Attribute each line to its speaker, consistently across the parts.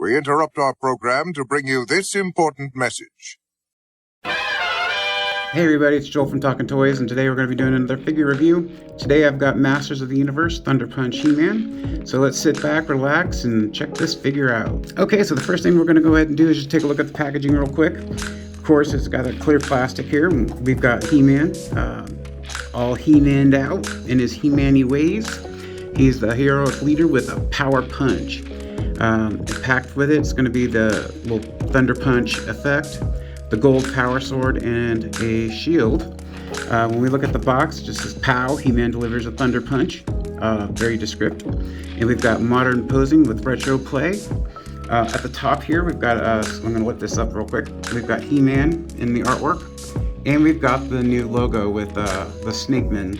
Speaker 1: We interrupt our program to bring you this important message.
Speaker 2: Hey everybody, it's Joel from Talkn Toys, and today we're going to be doing another figure review. Today I've got Masters of the Universe, Thunder Punch He-Man. So let's sit back, relax, and check this figure out. Okay, so the first thing we're going to go ahead and do is just take a look at the packaging real quick. Of course, it's got a clear plastic here. We've got He-Man, all He-Man'd out in his He-Man-y ways. He's the heroic leader with a power punch. Packed with it's going to be the little Thunder Punch effect, the gold power sword, and a shield. When we look at the box, it just says "Pow, He-Man delivers a Thunder Punch." Very descriptive. And we've got modern posing with retro play. At the top here, we've got, I'm going to lift this up real quick. We've got He-Man in the artwork, and we've got the new logo with the Snake Man.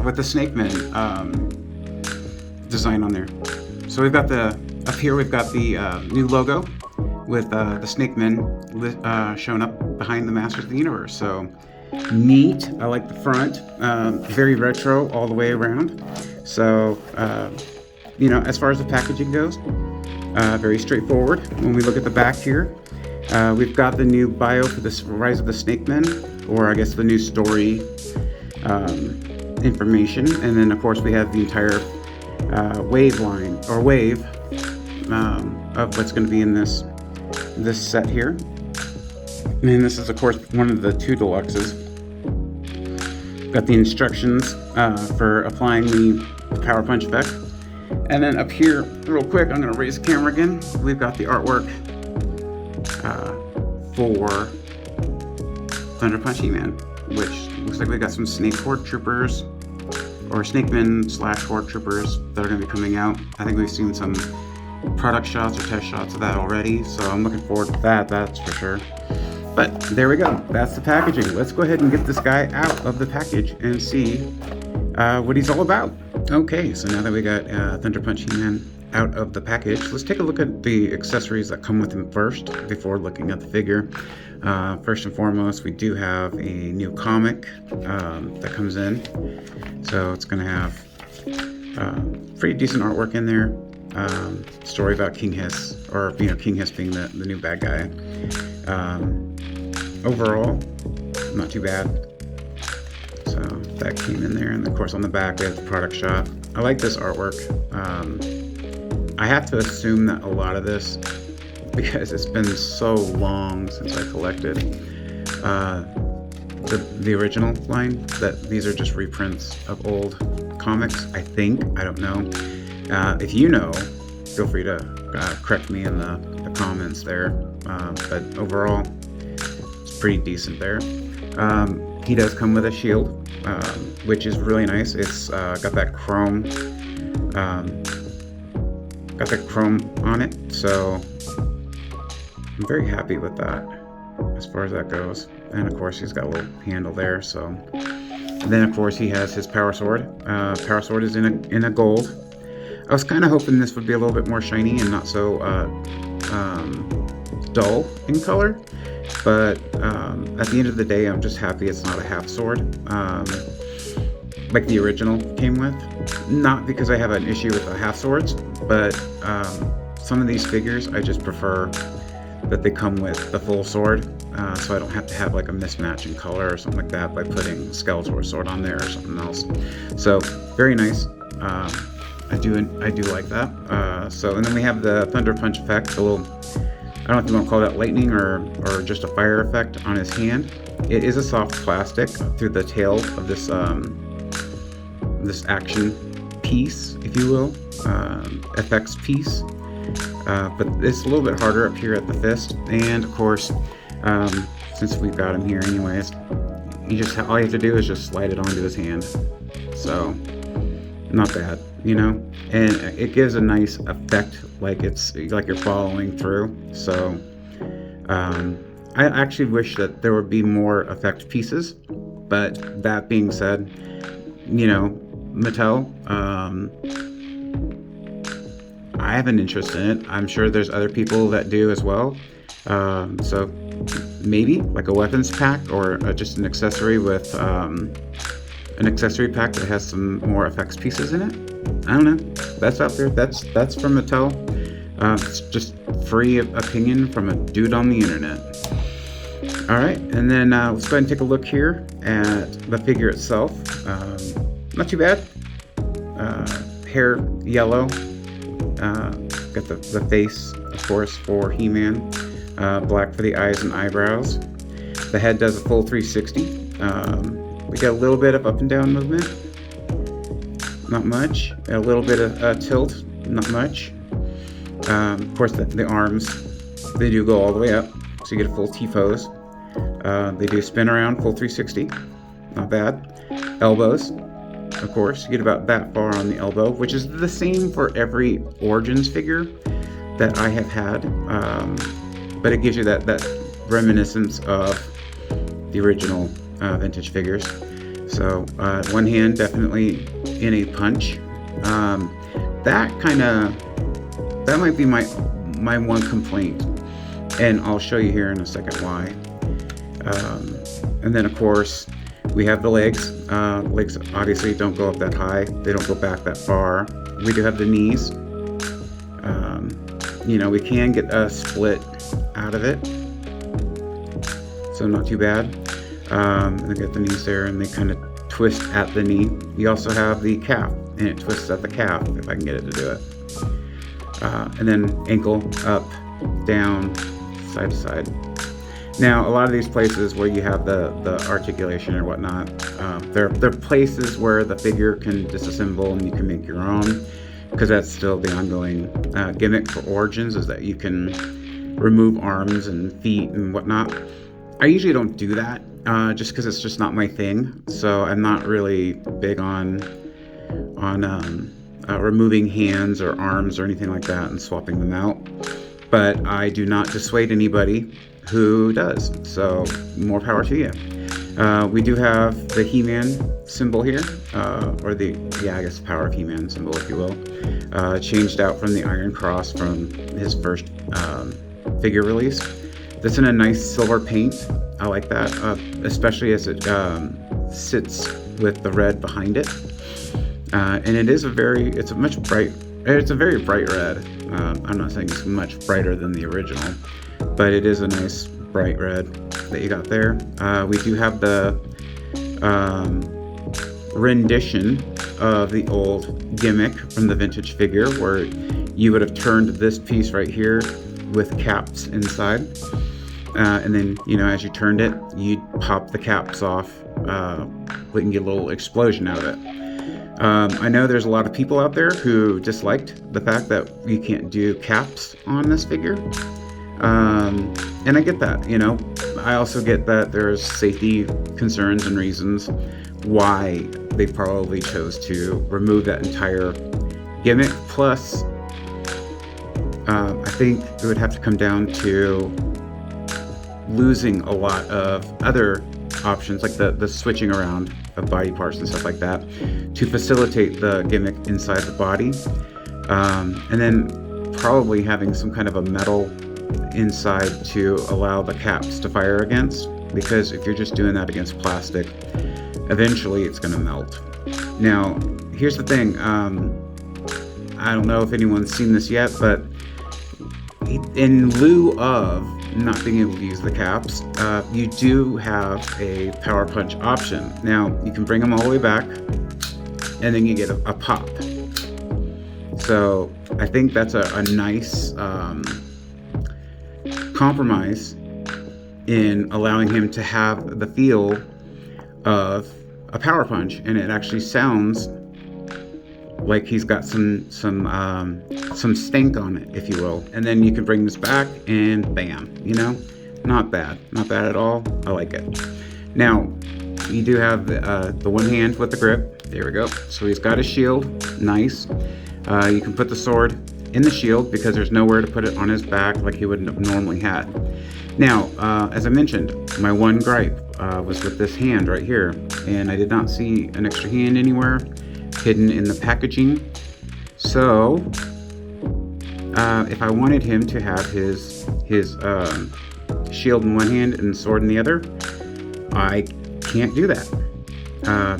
Speaker 2: With the Snake Man design on there. So we've got up here we've got the new logo with the Snake Man showing up behind the Masters of the Universe. So neat. I like the front. Very retro all the way around. So as far as the packaging goes, very straightforward. When we look at the back here, we've got the new bio for this Rise of the Snake Men, or I guess the new story information, and then of course we have the entire wave of what's going to be in this set here. And this is of course one of the two deluxes. Got the instructions for applying the power punch effect, and then up here real quick, I'm going to raise the camera again. We've got the artwork for Thunder Punch He-Man, which looks like we got some Snake Horde troopers, or Snake Men / Horde troopers that are going to be coming out. I think we've seen some product shots or test shots of that already, so I'm looking forward to that, that's for sure. But there we go, that's the packaging. Let's go ahead and get this guy out of the package and see what he's all about. Okay, so now that we got Thunder Punch He-Man out of the package, let's take a look at the accessories that come with him first before looking at the figure. First and foremost, we do have a new comic that comes in. So it's going to have pretty decent artwork in there. Story about King Hiss, or King Hiss being the new bad guy. Overall, not too bad. So that came in there, and of course on the back we have the product shot. I like this artwork. I have to assume that a lot of this, because it's been so long since I collected the original line, that these are just reprints of old comics, I think. I don't know. If you know, feel free to correct me in the comments there. But overall, it's pretty decent there. He does come with a shield, which is really nice. It's got that chrome on it, so I'm very happy with that as far as that goes. And of course he's got a little handle there. So, and then of course he has his power sword. Power sword is in a gold. I was kind of hoping this would be a little bit more shiny and not so dull in color, but at the end of the day, I'm just happy it's not a half sword like the original came with. Not because I have an issue with the half swords, but some of these figures I just prefer that they come with the full sword, so I don't have to have like a mismatch in color or something like that by putting Skeletor sword on there or something else. So very nice. I do like that. So, and then we have the Thunder Punch effect, the little, I don't know if you want to call that lightning or just a fire effect on his hand. It is a soft plastic through the tail of this this action piece, if you will, effects piece. But it's a little bit harder up here at the fist, and of course, since we've got him here anyways, all you have to do is just slide it onto his hand. So not bad, and it gives a nice effect, like you're following through. So I actually wish that there would be more effect pieces, but that being said, Mattel, I have an interest in it. I'm sure there's other people that do as well. So maybe like a weapons pack, or just an accessory with an accessory pack that has some more effects pieces in it. I don't know. That's out there. That's from Mattel. It's just free opinion from a dude on the internet. All right, and then let's go ahead and take a look here at the figure itself. Not too bad. Hair yellow. Got the face, of course, for He-Man. Black for the eyes and eyebrows. The head does a full 360. We got a little bit of up and down movement. Not much. A little bit of tilt. Not much. Of course, the arms, they do go all the way up, so you get a full T-pose. They do spin around, full 360. Not bad. Elbows, of course, you get about that far on the elbow, which is the same for every Origins figure that I have had. But it gives you that reminiscence of the original vintage figures. So one hand definitely in a punch. That might be my one complaint, and I'll show you here in a second why. And then of course we have the legs. Legs obviously don't go up that high. They don't go back that far. We do have the knees. We can get a split out of it, so not too bad. And I got the knees there, and they kind of twist at the knee. You also have the calf, and it twists at the calf if I can get it to do it. And then ankle up, down, side to side. Now, a lot of these places where you have the articulation or whatnot, they're places where the figure can disassemble and you can make your own, because that's still the ongoing gimmick for Origins, is that you can remove arms and feet and whatnot. I usually don't do that, just because it's just not my thing. So I'm not really big on removing hands or arms or anything like that and swapping them out. But I do not dissuade anybody who does. So more power to you. We do have the He-Man symbol here, or I guess Power of He-Man symbol, if you will. Changed out from the Iron Cross from his first figure release. That's in a nice silver paint. I like that, especially as it sits with the red behind it. And it's a very bright red. I'm not saying it's much brighter than the original, but it is a nice bright red that you got there. We do have the rendition of the old gimmick from the vintage figure, where you would have turned this piece right here with caps inside, and then as you turned it, you'd pop the caps off. We can get a little explosion out of it. I know there's a lot of people out there who disliked the fact that you can't do caps on this figure, and I get that. I also get that there's safety concerns and reasons why they probably chose to remove that entire gimmick. Plus, I think it would have to come down to losing a lot of other options, like the switching around of body parts and stuff like that, to facilitate the gimmick inside the body, and then probably having some kind of a metal inside to allow the caps to fire against, because if you're just doing that against plastic, eventually it's going to melt. Now, here's the thing. I don't know if anyone's seen this yet, but in lieu of not being able to use the caps, you do have a power punch option. Now, you can bring them all the way back, and then you get a pop. So I think that's a nice compromise in allowing him to have the feel of a power punch, and it actually sounds like he's got some stink on it, if you will. And then you can bring this back and bam, not bad at all. I like it. Now, you do have the one hand with the grip. There we go. So he's got his shield. Nice. You can put the sword in the shield because there's nowhere to put it on his back like he would have normally had. Now, as I mentioned, my one gripe was with this hand right here, and I did not see an extra hand anywhere hidden in the packaging. So if I wanted him to have his shield in one hand and sword in the other, I can't do that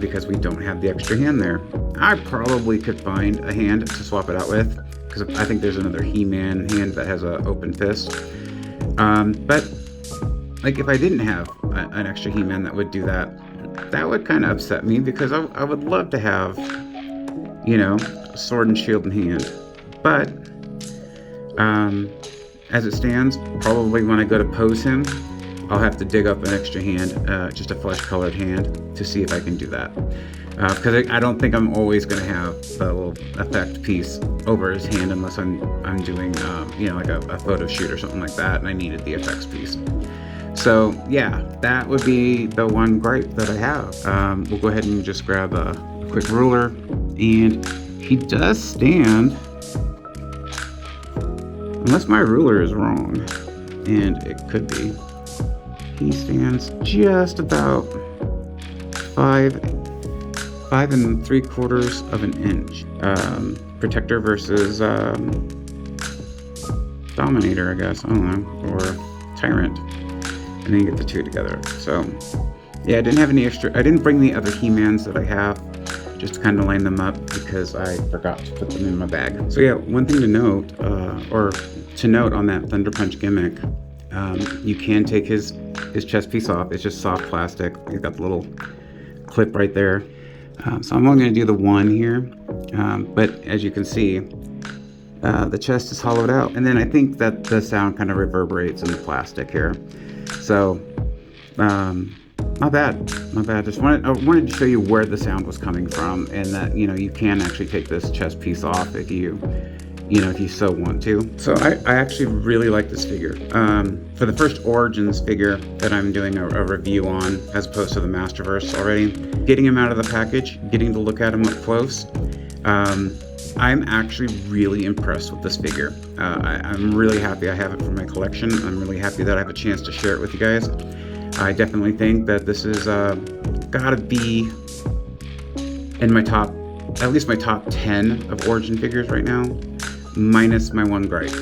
Speaker 2: because we don't have the extra hand there. I probably could find a hand to swap it out with, because I think there's another He-Man hand that has an open fist. But like, if I didn't have an extra He-Man that would do that, that would kind of upset me, because I would love to have, you know, a sword and shield in hand. But as it stands, probably when I go to pose him, I'll have to dig up an extra hand, just a flesh-colored hand, to see if I can do that. Because I don't think I'm always going to have the little effect piece over his hand unless I'm doing, you know, like a photo shoot or something like that, and I needed the effects piece. So yeah, that would be the one gripe that I have. We'll go ahead and just grab a quick ruler, and he does stand, unless my ruler is wrong, and it could be. He stands just about 5 3/4 of an inch. Protector versus Dominator, I guess. I don't know, or Tyrant. And then you get the two together. So yeah, I didn't have any extra. I didn't bring the other He-Mans that I have, just to kind of line them up, because I forgot to put them in my bag. So yeah, one thing to note, or to note on that Thunder Punch gimmick, you can take his chest piece off. It's just soft plastic. He's got the little clip right there. So I'm only going to do the one here, but as you can see, the chest is hollowed out, and then I think that the sound kind of reverberates in the plastic here. So not bad. Just I wanted to show you where the sound was coming from, and that, you know, you can actually take this chest piece off if you so want to. So I actually really like this figure. For the first Origins figure that I'm doing a review on, as opposed to the Masterverse already, getting him out of the package, getting to look at him up close, I'm actually really impressed with this figure. I'm really happy I have it for my collection. I'm really happy that I have a chance to share it with you guys. I definitely think that this is gotta be in my top, at least my top 10 of Origin figures right now, minus my one gripe.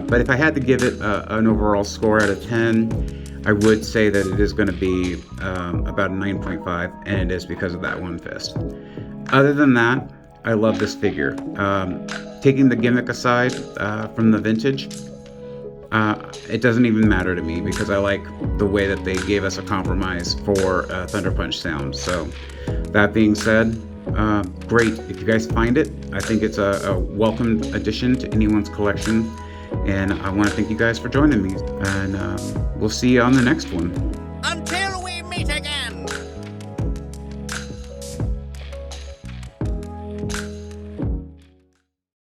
Speaker 2: But if I had to give it an overall score out of 10, I would say that it is going to be about a 9.5, and it is because of that one fist. Other than that, I love this figure. Taking the gimmick aside from the vintage, it doesn't even matter to me, because I like the way that they gave us a compromise for Thunder Punch sound. So that being said, great. If you guys find it, I think it's a welcome addition to anyone's collection, and I want to thank you guys for joining me, and we'll see you on the next one.